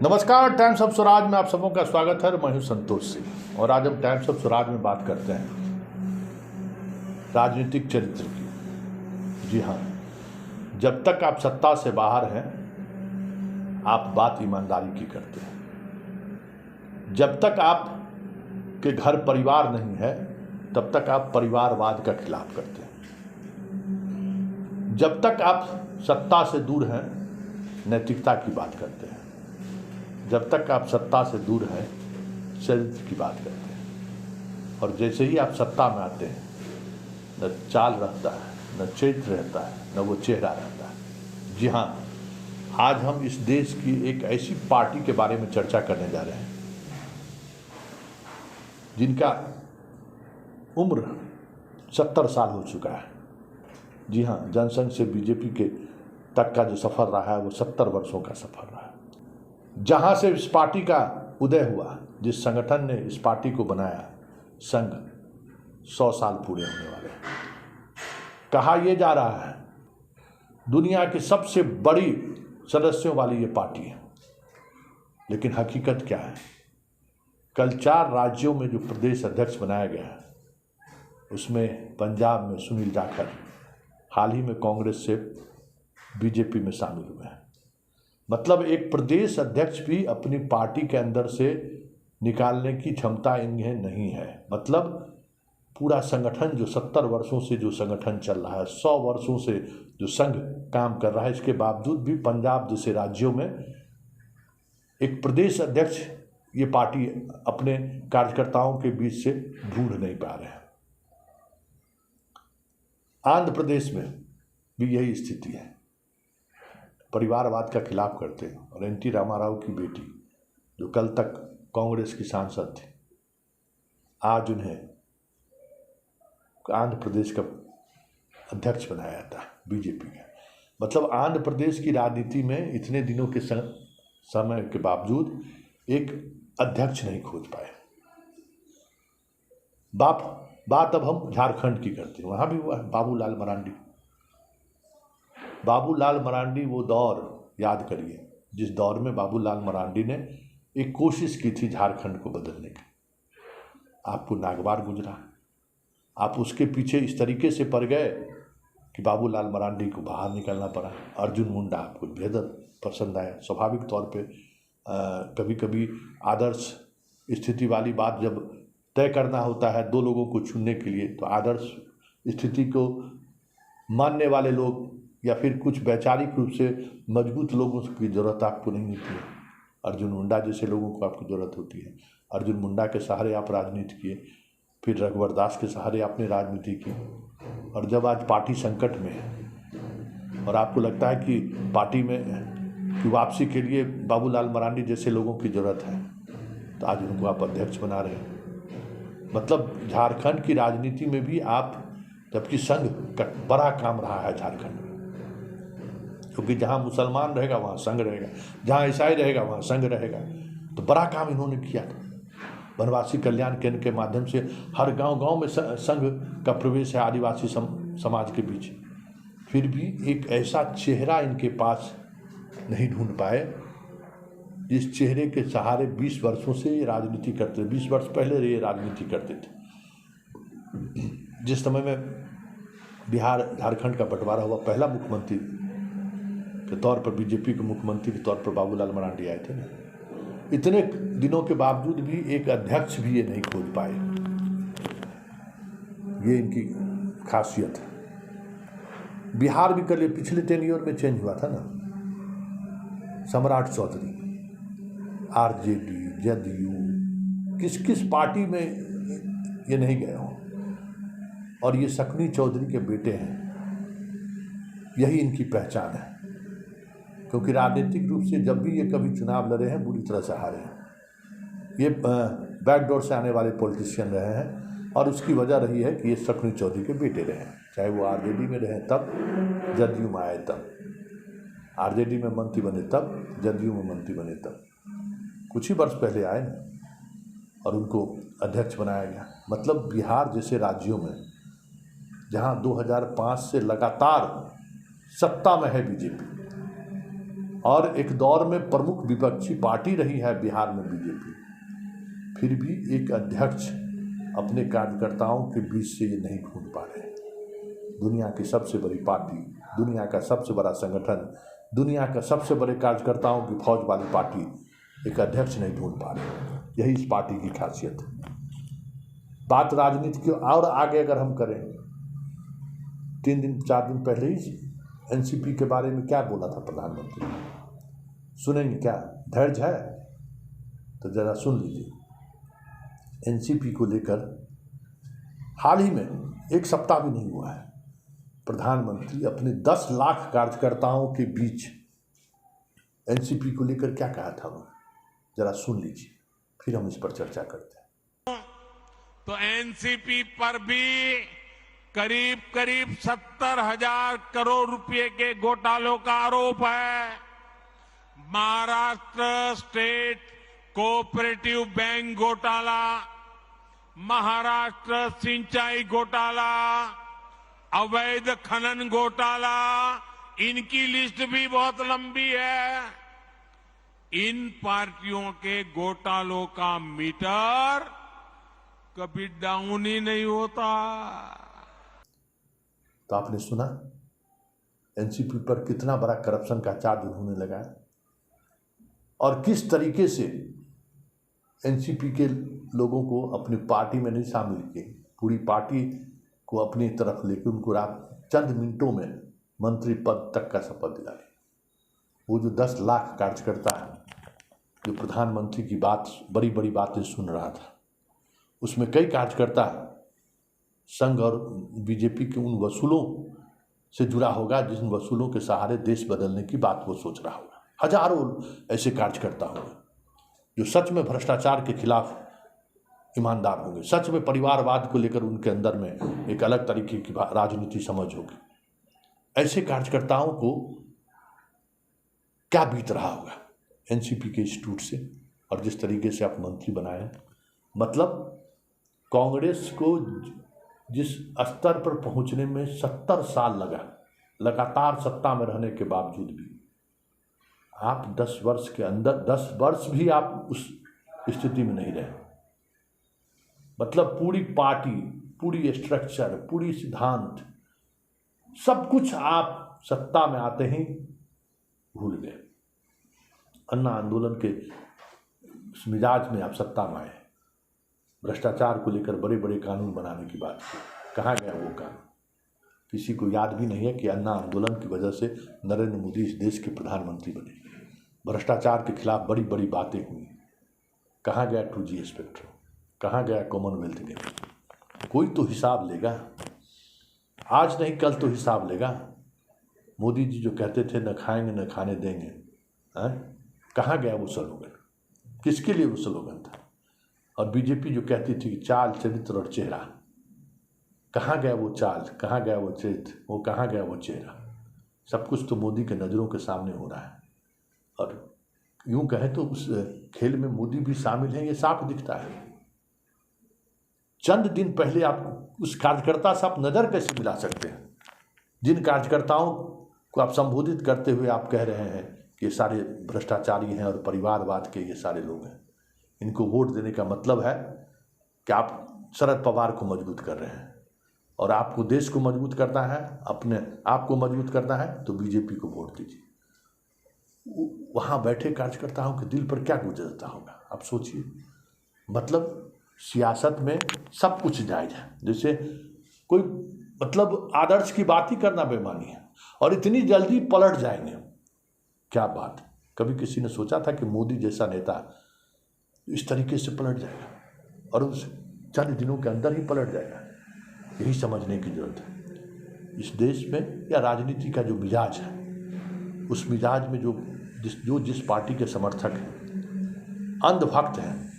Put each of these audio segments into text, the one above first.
नमस्कार, times of Swaraj में आप सबों का स्वागत है। मैं हूं संतोष सिंह और आज हम टाइम्स ऑफ स्वराज में बात करते हैं राजनीतिक चरित्र की। जी हाँ, जब तक आप सत्ता से बाहर हैं आप बात ईमानदारी की करते हैं। जब तक आप के घर परिवार नहीं है तब तक आप परिवारवाद का खिलाफ करते हैं। जब तक आप सत्ता से दूर हैं नैतिकता की बात करते हैं। जब तक आप सत्ता से दूर हैं चरित्र की बात करते हैं। और जैसे ही आप सत्ता में आते हैं न चाल रहता है, न चरित्र रहता है, न वो चेहरा रहता है। जी हाँ, आज हम इस देश की एक ऐसी पार्टी के बारे में चर्चा करने जा रहे हैं जिनका उम्र 70 साल हो चुका है। जी हाँ, जनसंघ से बीजेपी के तक का जो सफ़र रहा है वो 70 वर्षों का सफ़र रहा है। जहाँ से इस पार्टी का उदय हुआ, जिस संगठन ने इस पार्टी को बनाया, संघ 100 साल पूरे होने वाले हैं। कहा यह जा रहा है दुनिया की सबसे बड़ी सदस्यों वाली ये पार्टी है, लेकिन हकीकत क्या है? कल 4 राज्यों में जो प्रदेश अध्यक्ष बनाया गया है उसमें पंजाब में सुनील जाखड़ हाल ही में कांग्रेस से बीजेपी में शामिल हुए हैं। मतलब एक प्रदेश अध्यक्ष भी अपनी पार्टी के अंदर से निकालने की क्षमता इन्हें नहीं है। मतलब पूरा संगठन जो 70 वर्षों से जो संगठन चल रहा है, 100 वर्षों से जो संघ काम कर रहा है, इसके बावजूद भी पंजाब जैसे राज्यों में एक प्रदेश अध्यक्ष ये पार्टी अपने कार्यकर्ताओं के बीच से ढूंढ नहीं पा रहे हैं। आंध्र प्रदेश में भी यही स्थिति है। परिवारवाद का खिलाफ करते हैं और एन टी रामाराव की बेटी जो कल तक कांग्रेस की सांसद थी, आज उन्हें आंध्र प्रदेश का अध्यक्ष बनाया था बीजेपी का। मतलब आंध्र प्रदेश की राजनीति में इतने दिनों के समय के बावजूद एक अध्यक्ष नहीं खोज पाए। बात अब हम झारखंड की करते हैं। वहाँ भी हुआ है बाबूलाल मरांडी। बाबूलाल मरांडी वो दौर याद करिए जिस दौर में बाबूलाल मरांडी ने एक कोशिश की थी झारखंड को बदलने की। आपको नागवार गुजरा, आप उसके पीछे इस तरीके से पड़ गए कि बाबूलाल मरांडी को बाहर निकलना पड़ा। अर्जुन मुंडा आपको बेहद पसंद आया। स्वाभाविक तौर पे कभी कभी आदर्श स्थिति वाली बात जब तय करना होता है 2 लोगों को चुनने के लिए, तो आदर्श स्थिति को मानने वाले लोग या फिर कुछ वैचारिक रूप से मजबूत लोगों की ज़रूरत आपको नहीं होती है। अर्जुन मुंडा जैसे लोगों को आपकी ज़रूरत होती है। अर्जुन मुंडा के सहारे आप राजनीति किए, फिर रघुवर दास के सहारे आपने राजनीति की। और जब आज पार्टी संकट में है और आपको लगता है कि पार्टी में की वापसी के लिए बाबूलाल मरांडी जैसे लोगों की ज़रूरत है, तो आज उनको आप अध्यक्ष बना रहे हैं। मतलब झारखंड की राजनीति में भी आप, जबकि संघ का बड़ा काम रहा है झारखंड में, क्योंकि जहाँ मुसलमान रहेगा वहाँ संघ रहेगा, जहाँ ईसाई रहेगा वहाँ संघ रहेगा, तो बड़ा काम इन्होंने किया था। वनवासी कल्याण केंद्र के माध्यम से हर गांव-गांव में संघ का प्रवेश है आदिवासी समाज के बीच। फिर भी एक ऐसा चेहरा इनके पास नहीं ढूंढ पाए जिस चेहरे के सहारे 20 वर्षों से ये राजनीति करते थे। 20 वर्ष पहले ये राजनीति करते थे। जिस समय में बिहार झारखंड का बंटवारा हुआ, पहला मुख्यमंत्री के तौर पर, बीजेपी के मुख्यमंत्री के तौर पर बाबूलाल मरांडी आए थे ना। इतने दिनों के बावजूद भी एक अध्यक्ष भी ये नहीं खोज पाए। ये इनकी खासियत है। बिहार भी कल पिछले 10 ईयर में चेंज हुआ था ना। सम्राट चौधरी, आरजेडी, जदयू, किस पार्टी में ये नहीं गए हों, और ये शकुनी चौधरी के बेटे हैं। यही इनकी पहचान है, क्योंकि राजनीतिक रूप से जब भी ये कभी चुनाव लड़े हैं बुरी तरह से हारे हैं। ये बैकडोर से आने वाले पॉलिटिशियन रहे हैं और उसकी वजह रही है कि ये शकुनी चौधरी के बेटे रहे हैं। चाहे वो आरजेडी में रहे तब, जदयू में आए तब, आरजेडी में मंत्री बने तब, जदयू में मंत्री बने तब, कुछ ही वर्ष पहले आए ना और उनको अध्यक्ष बनाया गया। मतलब बिहार जैसे राज्यों में जहाँ 2005 से लगातार सत्ता में है बीजेपी, और एक दौर में प्रमुख विपक्षी पार्टी रही है बिहार में बीजेपी, फिर भी एक अध्यक्ष अपने कार्यकर्ताओं के बीच से ये नहीं ढूंढ पा रहे। दुनिया की सबसे बड़ी पार्टी, दुनिया का सबसे बड़ा संगठन, दुनिया का सबसे बड़े कार्यकर्ताओं की फौज वाली पार्टी एक अध्यक्ष नहीं ढूंढ पा रहे। यही इस पार्टी की खासियत है। बात राजनीति की और आगे अगर हम करें, 4 दिन पहले ही एनसीपी के बारे में क्या बोला था प्रधानमंत्री, सुनेंगे क्या? धैर्य है तो जरा सुन लीजिए। एनसीपी को लेकर हाल ही में 1 सप्ताह भी नहीं हुआ है, प्रधानमंत्री अपने 10 लाख कार्यकर्ताओं के बीच एनसीपी को लेकर क्या कहा था, जरा सुन लीजिए, फिर हम इस पर चर्चा करते हैं। तो एनसीपी पर भी करीब 70,000 करोड़ रुपए के घोटालों का आरोप है। महाराष्ट्र स्टेट कोऑपरेटिव बैंक घोटाला, महाराष्ट्र सिंचाई घोटाला, अवैध खनन घोटाला, इनकी लिस्ट भी बहुत लंबी है। इन पार्टियों के घोटालों का मीटर कभी डाउन ही नहीं होता। तो आपने सुना एनसीपी पर कितना बड़ा करप्शन का चार्ज उन्होंने लगाया और किस तरीके से एनसीपी के लोगों को अपनी पार्टी में नहीं शामिल किए, पूरी पार्टी को अपनी तरफ लेकर उनको चंद मिनटों में मंत्री पद तक का शपथ दिला दी। वो जो 10 लाख कार्यकर्ता है जो प्रधानमंत्री की बात, बड़ी बड़ी बातें सुन रहा था, उसमें कई कार्यकर्ता संघ और बीजेपी के उन वसूलों से जुड़ा होगा जिन वसूलों के सहारे देश बदलने की बात वो सोच रहा होगा। हजारों ऐसे कार्यकर्ता होंगे जो सच में भ्रष्टाचार के खिलाफ ईमानदार होंगे, सच में परिवारवाद को लेकर उनके अंदर में एक अलग तरीके की राजनीति समझ होगी। ऐसे कार्यकर्ताओं को क्या बीत रहा होगा एनसीपी के इंस्टीट्यूट से, और जिस तरीके से आप मंत्री बनाए, मतलब कांग्रेस को जिस स्तर पर पहुंचने में 70 साल लगा, लगातार सत्ता में रहने के बावजूद भी आप 10 वर्ष के अंदर 10 वर्ष भी आप उस स्थिति में नहीं रहे। मतलब पूरी पार्टी, पूरी स्ट्रक्चर, पूरी सिद्धांत, सब कुछ आप सत्ता में आते ही भूल गए। अन्ना आंदोलन के मिजाज में आप सत्ता में आए, भ्रष्टाचार को लेकर बड़े बड़े कानून बनाने की बात की, कहाँ गया वो कानून? किसी को याद भी नहीं है कि अन्ना आंदोलन की वजह से नरेंद्र मोदी इस देश के प्रधानमंत्री बने। भ्रष्टाचार के खिलाफ बड़ी बड़ी बातें हुई, कहाँ गया 2G स्पेक्ट्रम, कहाँ गया कॉमनवेल्थ गेम? कोई तो हिसाब लेगा, आज नहीं कल तो हिसाब लेगा। मोदी जी जो कहते थे न खाएंगे न खाने देंगे, कहाँ गया वो स्लोगन? किसके लिए वो स्लोगन था? और बीजेपी जो कहती थी कि चाल, चरित्र और चेहरा, कहाँ गया वो चाल, कहाँ गया वो चरित्र, वो कहाँ गया वो चेहरा? सब कुछ तो मोदी के नज़रों के सामने हो रहा है। और यूं कहें तो उस खेल में मोदी भी शामिल हैं, ये साफ दिखता है। चंद दिन पहले आप उस कार्यकर्ता से आप नज़र कैसे मिला सकते हैं जिन कार्यकर्ताओं को आप संबोधित करते हुए आप कह रहे हैं कि ये सारे भ्रष्टाचारी हैं और परिवारवाद के ये सारे लोग हैं, इनको वोट देने का मतलब है कि आप शरद पवार को मजबूत कर रहे हैं, और आपको देश को मजबूत करना है, अपने आप को मजबूत करना है तो बीजेपी को वोट दीजिए। वहाँ बैठे कार्यकर्ताओं के दिल पर क्या गुजरता होगा आप सोचिए। मतलब सियासत में सब कुछ जायज है, जैसे कोई मतलब आदर्श की बात ही करना बेईमानी है, और इतनी जल्दी पलट जाएंगे, क्या बात। कभी किसी ने सोचा था कि मोदी जैसा नेता इस तरीके से पलट जाएगा और उस चंद दिनों के अंदर ही पलट जाएगा? यही समझने की जरूरत है। इस देश में या राजनीति का जो मिजाज है, उस मिजाज में जिस पार्टी के समर्थक हैं, अंधभक्त हैं,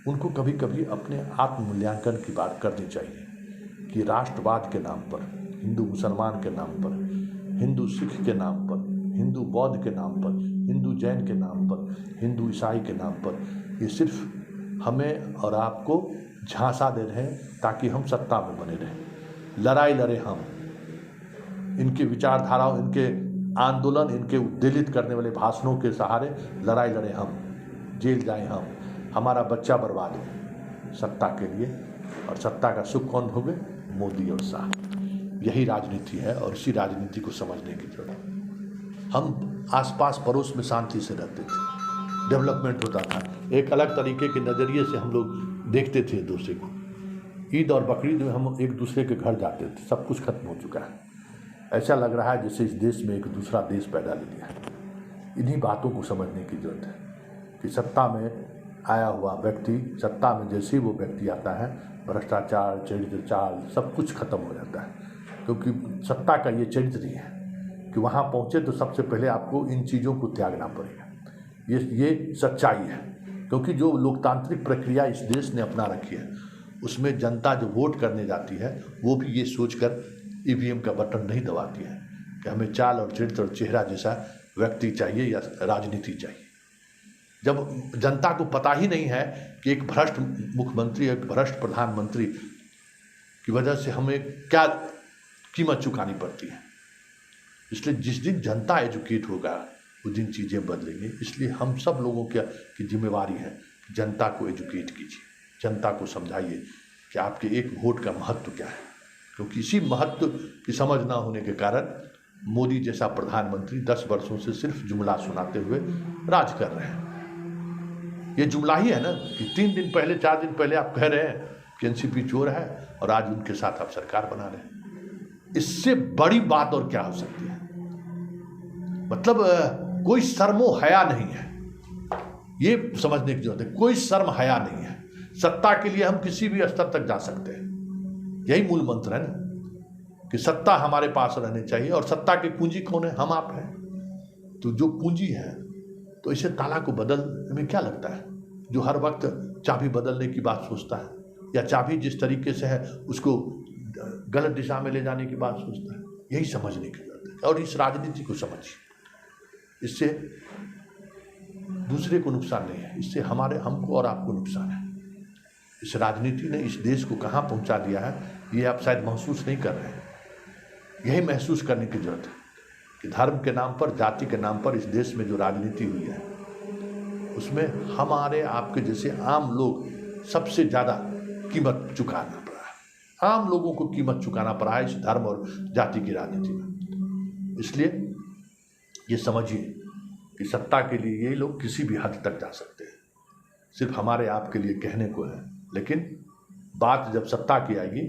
उनको कभी कभी अपने आत्ममूल्यांकन की बात करनी चाहिए कि राष्ट्रवाद के नाम पर, हिंदू मुसलमान के नाम पर, हिंदू सिख के नाम पर, हिंदू बौद्ध के नाम पर, हिंदू जैन के नाम पर, हिंदू ईसाई के नाम पर, ये सिर्फ हमें और आपको झांसा दे रहे हैं ताकि हम सत्ता में बने रहें। लड़ाई लड़े हम, इनके विचारधाराओं, इनके आंदोलन, इनके उद्वेलित करने वाले भाषणों के सहारे लड़ाई लड़े हम, जेल जाए हम, हमारा बच्चा बर्बाद हो सत्ता के लिए, और सत्ता का सुख कौन भोगे? मोदी और शाह। यही राजनीति है और इसी राजनीति को समझने की जरूरत है। हम आसपास पड़ोस में शांति से रहते थे, डेवलपमेंट होता था, एक अलग तरीके के नज़रिए से हम लोग देखते थे एक दूसरे को। ईद और बकरीद में हम एक दूसरे के घर जाते थे, सब कुछ खत्म हो चुका है। ऐसा लग रहा है जैसे इस देश में एक दूसरा देश पैदा ले लिया है। इन्हीं बातों को समझने की जरूरत है कि सत्ता में आया हुआ व्यक्ति, सत्ता में जैसे ही वो व्यक्ति आता है, भ्रष्टाचार, चरित्र चाल सब कुछ खत्म हो जाता है। क्योंकि सत्ता का ये चरित्र ही है कि वहाँ पहुँचे तो सबसे पहले आपको इन चीज़ों को त्यागना पड़ेगा। ये सच्चाई है, क्योंकि जो लोकतांत्रिक प्रक्रिया इस देश ने अपना रखी है उसमें जनता जो वोट करने जाती है वो भी ये सोचकर ईवीएम का बटन नहीं दबाती है कि हमें चाल और चरित्र और चेहरा जैसा व्यक्ति चाहिए या राजनीति चाहिए। जब जनता को पता ही नहीं है कि एक भ्रष्ट मुख्यमंत्री, एक भ्रष्ट प्रधानमंत्री की वजह से हमें क्या कीमत चुकानी पड़ती है, इसलिए जिस दिन जनता एजुकेट होगा उस दिन चीज़ें बदलेंगी। इसलिए हम सब लोगों की जिम्मेवारी है कि जनता को एजुकेट कीजिए, जनता को समझाइए कि आपके एक वोट का महत्व क्या है। क्योंकि इसी महत्व की समझ ना होने के कारण मोदी जैसा प्रधानमंत्री 10 वर्षों से सिर्फ जुमला सुनाते हुए राज कर रहे हैं। ये जुमला ही है ना कि 3 दिन पहले, 4 दिन पहले आप कह रहे हैं कि एनसीपी चोर है और आज उनके साथ आप सरकार बना रहे हैं। इससे बड़ी बात और क्या हो सकती है? मतलब कोई शर्मो हया नहीं है, ये समझने की जरूरत है। कोई शर्म हया नहीं है। सत्ता के लिए हम किसी भी स्तर तक जा सकते हैं, यही मूल मंत्र है ना कि सत्ता हमारे पास रहनी चाहिए। और सत्ता की पूंजी कौन है? हम आप हैं। तो जो पूंजी है, तो इसे ताला को बदलने में क्या लगता है? जो हर वक्त चाबी बदलने की बात सोचता है या चाबी जिस तरीके से है उसको गलत दिशा में ले जाने की बात सोचता है, यही समझने की जरूरत है। और इस राजनीति को समझिए, इससे दूसरे को नुकसान नहीं है, इससे हमको और आपको नुकसान है। इस राजनीति ने इस देश को कहाँ पहुँचा दिया है ये आप शायद महसूस नहीं कर रहे हैं। यही महसूस करने की जरूरत है कि धर्म के नाम पर, जाति के नाम पर इस देश में जो राजनीति हुई है उसमें हमारे आपके जैसे आम लोग सबसे ज़्यादा कीमत चुकाना पड़ा है। आम लोगों को कीमत चुकाना पड़ा है इस धर्म और जाति की राजनीति में। इसलिए ये समझिए कि सत्ता के लिए ये लोग किसी भी हद तक जा सकते हैं, सिर्फ हमारे आपके लिए कहने को है। लेकिन बात जब सत्ता की आएगी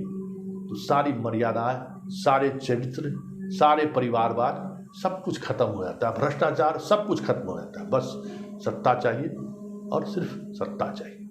तो सारी मर्यादाएं, सारे चरित्र, सारे परिवारवाद सब कुछ खत्म हो जाता है, भ्रष्टाचार सब कुछ खत्म हो जाता है। बस सत्ता चाहिए और सिर्फ सत्ता चाहिए।